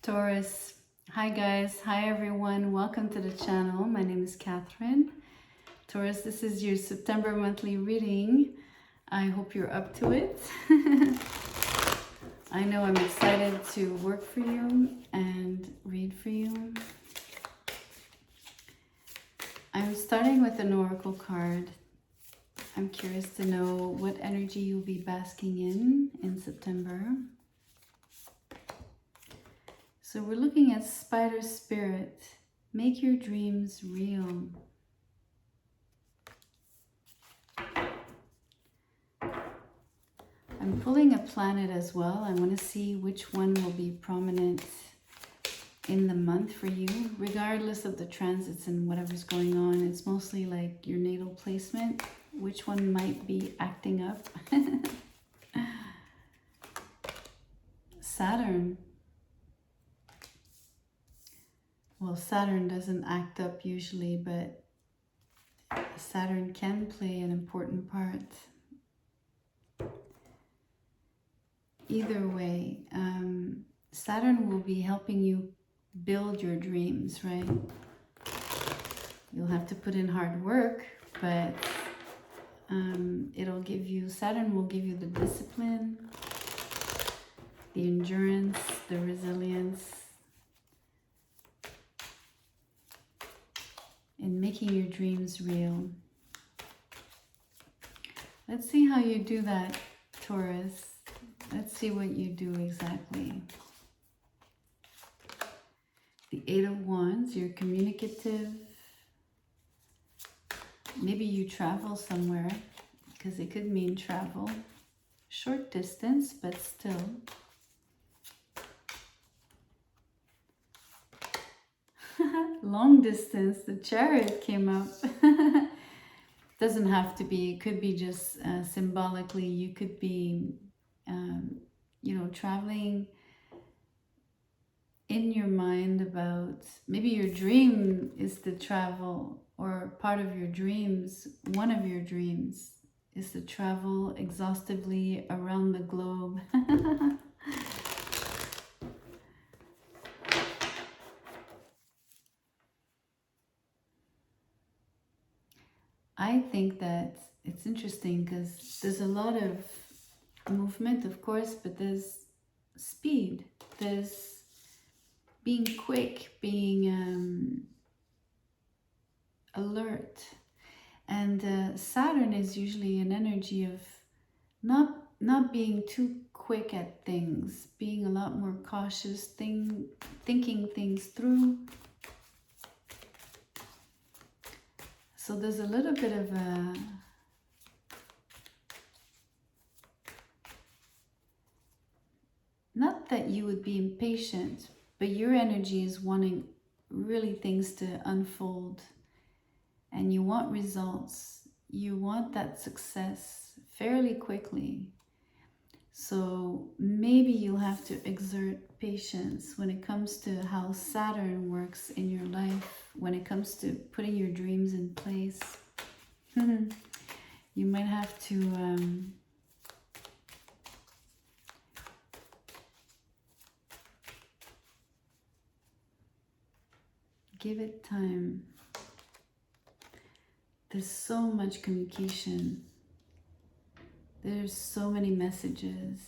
Taurus. Hi guys, hi everyone, welcome to the channel. My name is Catherine. Taurus, this is your September monthly reading. I hope you're up to it. I know I'm excited to work for you and read for you. I'm starting with an oracle card. I'm curious to know what energy you'll be basking in September. So we're looking at Spider Spirit. Make your dreams real. I'm pulling a planet as well. I want to see which one will be prominent in the month for you, regardless of the transits and whatever's going on. It's mostly like your natal placement, which one might be acting up. Saturn. Well, Saturn doesn't act up usually, but Saturn can play an important part. Either way, Saturn will be helping you build your dreams, right? You'll have to put in hard work, but it'll give you, Saturn will give you the discipline, the endurance, the resilience, in making your dreams real. Let's see how you do that, Taurus. Let's see what you do exactly. The Eight of Wands, you're communicative. Maybe you travel somewhere, because it could mean travel. Short distance, but still. Long distance, the Chariot came up. Doesn't have to be, it could be just symbolically. You could be, traveling in your mind about, maybe your dream is to travel, or part of your dreams, one of your dreams is to travel exhaustively around the globe. I think that it's interesting because there's a lot of movement, of course, but there's speed, there's being quick, being alert. And Saturn is usually an energy of not being too quick at things, being a lot more cautious, thinking things through. So there's a little bit of a not that you would be impatient, but your energy is wanting really things to unfold, and you want results. You want that success fairly quickly. So maybe you'll have to exert patience when it comes to how Saturn works in your life, when it comes to putting your dreams in place. You might have to give it time. There's so much communication. There's so many messages.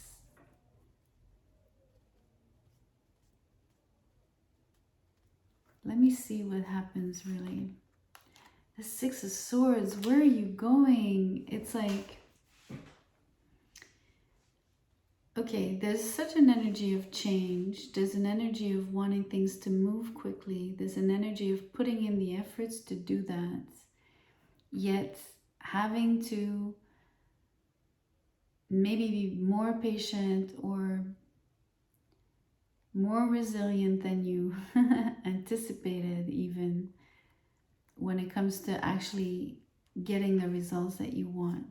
Let me see what happens really. The Six of Swords, where are you going? It's like, okay, there's such an energy of change. There's an energy of wanting things to move quickly. There's an energy of putting in the efforts to do that. Yet having to maybe be more patient or more resilient than you anticipated, even when it comes to actually getting the results that you want.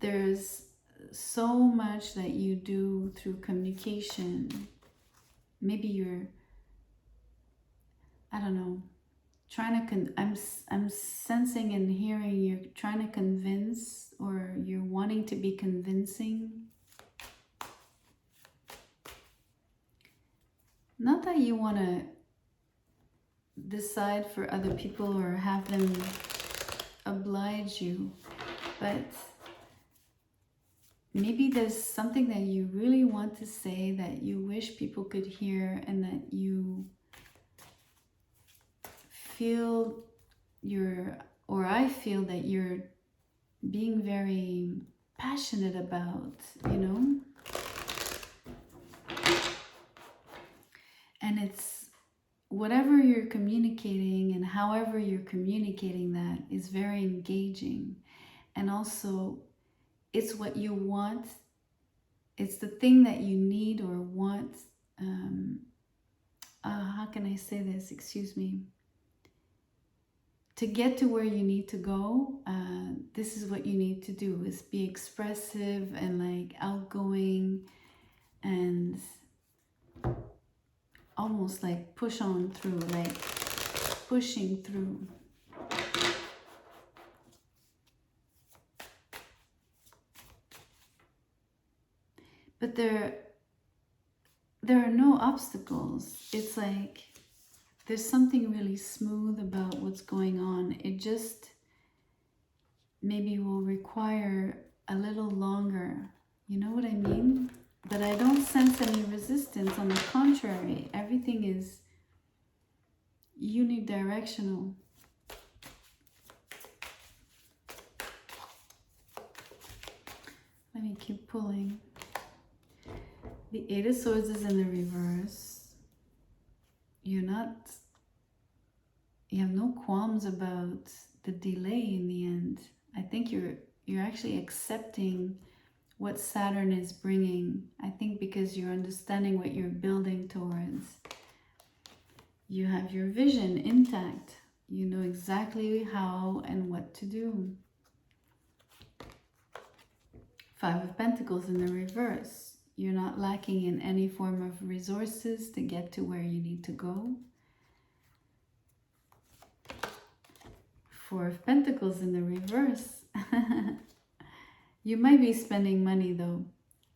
There's so much that you do through communication. Maybe you're, I don't know, trying to I'm sensing and hearing you're trying to convince, or you're wanting to be convincing. not that you want to decide for other people or have them oblige you, but maybe there's something that you really want to say that you wish people could hear, and that you feel or I feel that you're being very passionate about, you know? And it's whatever you're communicating and however you're communicating that is very engaging. And also, it's what you want. It's the thing that you need or want. How can I say this? Excuse me. To get to where you need to go, this is what you need to do, is be expressive and like outgoing and almost like push on through, like pushing through. But there are no obstacles. It's like there's something really smooth about what's going on. It just maybe will require a little longer. You know what I mean? But I don't sense any resistance. On the contrary, everything is unidirectional. Let me keep pulling. The Eight of Swords is in the reverse. You have no qualms about the delay in the end. I think you're actually accepting what Saturn is bringing. I think because you're understanding what you're building towards. You have your vision intact. You know exactly how and what to do. Five of Pentacles in the reverse. You're not lacking in any form of resources to get to where you need to go. Four of Pentacles in the reverse. You might be spending money though.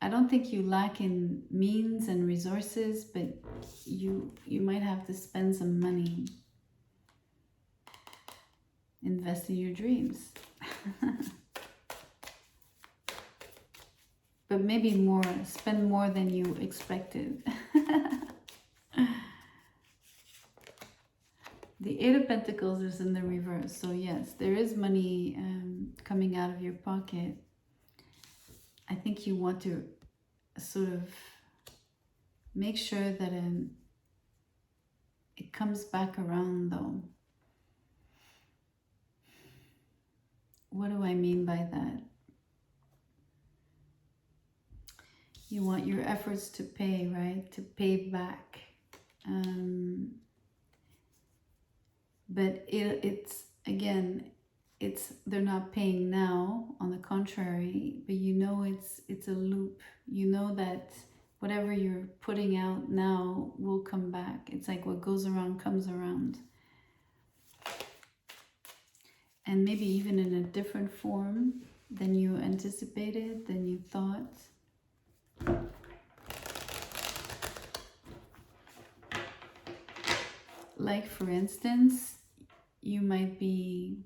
I don't think you lack in means and resources, but you might have to spend some money. Invest in your dreams. But maybe more, spend more than you expected. The Eight of Pentacles is in the reverse. So yes, there is money coming out of your pocket. I think you want to sort of make sure that it comes back around though. What do I mean by that? You want your efforts to pay, right? To pay back. But it's again, they're not paying now. On the contrary, but you know it's a loop. You know that whatever you're putting out now will come back. It's like what goes around comes around. And maybe even in a different form than you anticipated, than you thought. Like for instance, you might be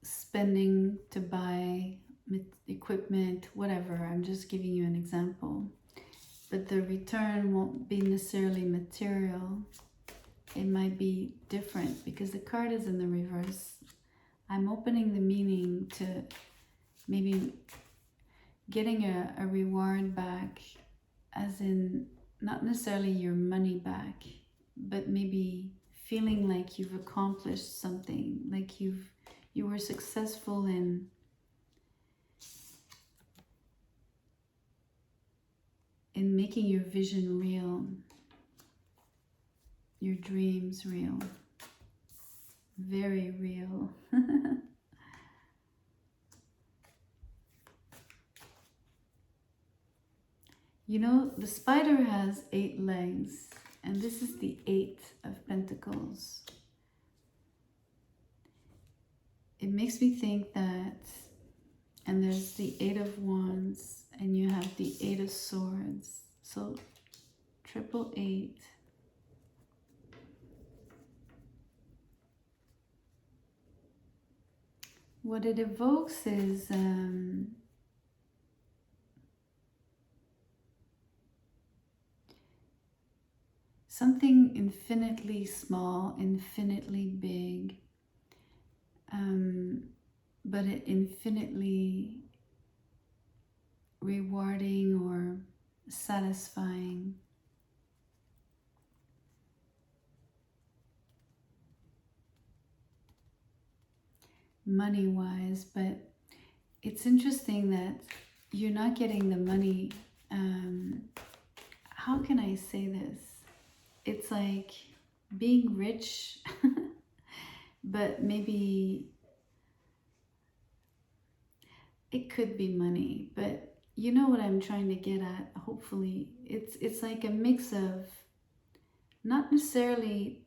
spending to buy equipment, whatever. I'm just giving you an example. But the return won't be necessarily material. It might be different because the card is in the reverse. I'm opening the meaning to maybe getting a reward back, as in not necessarily your money back, but maybe feeling like you've accomplished something, like you were successful in making your vision real, your dreams real, very real. You know, the spider has 8 legs, and this is the 8 of Pentacles. It makes me think that, and there's the 8 of Wands, and you have the 8 of Swords. So 888. What it evokes is something infinitely small, infinitely big, but it infinitely rewarding or satisfying. Money-wise, but it's interesting that you're not getting the money. How can I say this? It's like being rich, but maybe it could be money, but you know what I'm trying to get at, hopefully. It's like a mix of not necessarily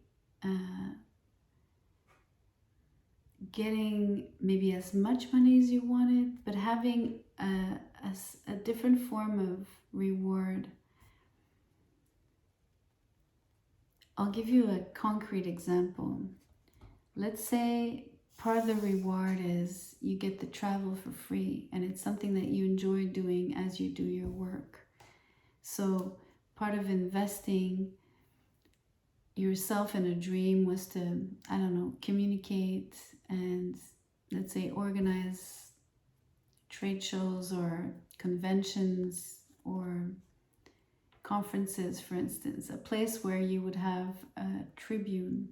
getting maybe as much money as you wanted, but having a different form of reward. I'll give you a concrete example. Let's say part of the reward is you get to travel for free, and it's something that you enjoy doing as you do your work. So part of investing yourself in a dream was to, I don't know, communicate and, let's say, organize trade shows or conventions or conferences, for instance, a place where you would have a tribune.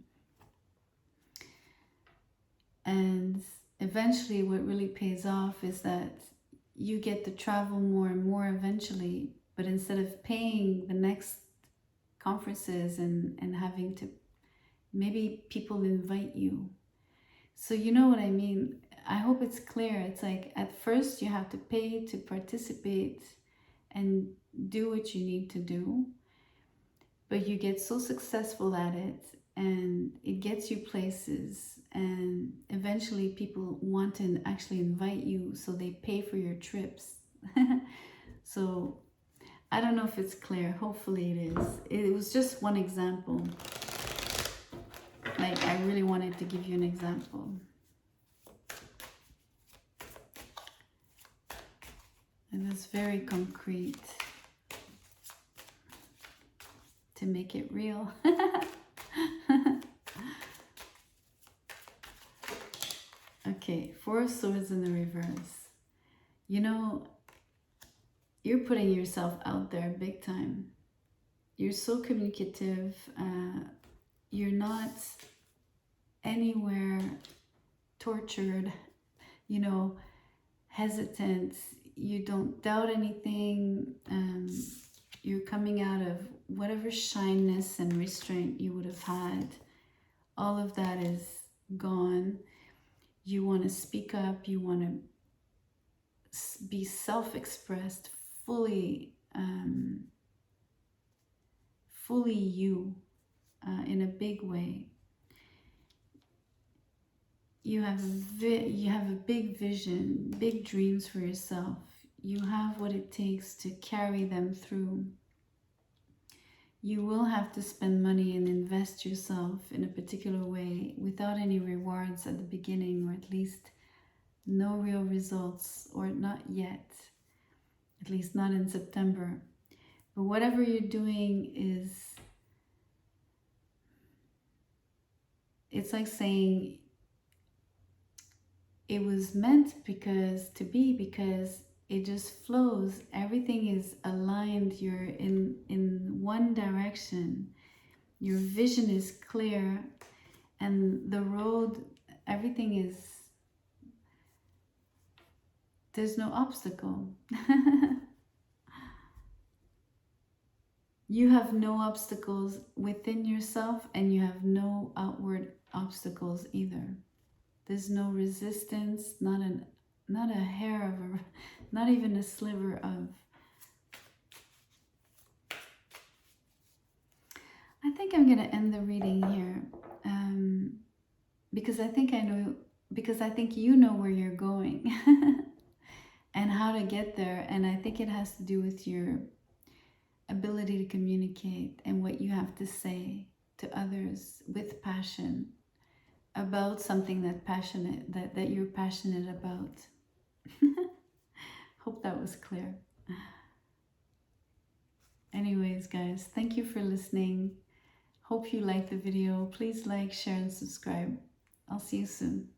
And eventually what really pays off is that you get to travel more and more eventually, but instead of paying the next conferences and having to, maybe people invite you. So you know what I mean? I hope it's clear. It's like at first you have to pay to participate and do what you need to do, but you get so successful at it and it gets you places, and eventually people want to actually invite you, so they pay for your trips. So I don't know if it's clear. Hopefully it is. It was just one example. Like, I really wanted to give you an example. And it's very concrete to make it real. Okay, 4 of Swords in the reverse. You know, you're putting yourself out there big time. You're so communicative. You're not anywhere tortured, you know, hesitant. You don't doubt anything. You're coming out of whatever shyness and restraint you would have had. All of that is gone. You want to speak up. You want to be self-expressed, fully you, in a big way. You have a big vision, big dreams for yourself. You have what it takes to carry them through. You will have to spend money and invest yourself in a particular way without any rewards at the beginning, or at least no real results, or not yet, at least not in September. But whatever you're doing is, it's like saying it was meant because it just flows. Everything is aligned. You're in one direction. Your vision is clear, and the road, everything is, there's no obstacle. You have no obstacles within yourself, and you have no outward obstacles either. There's no resistance, not a hair of a, not even a sliver of. I think I'm gonna end the reading here, because I think you know where you're going. and how to get there. And I think it has to do with your ability to communicate and what you have to say to others with passion about something that you're passionate about. Hope that was clear. Anyways, guys, thank you for listening. Hope you liked the video. Please like, share, and subscribe. I'll see you soon.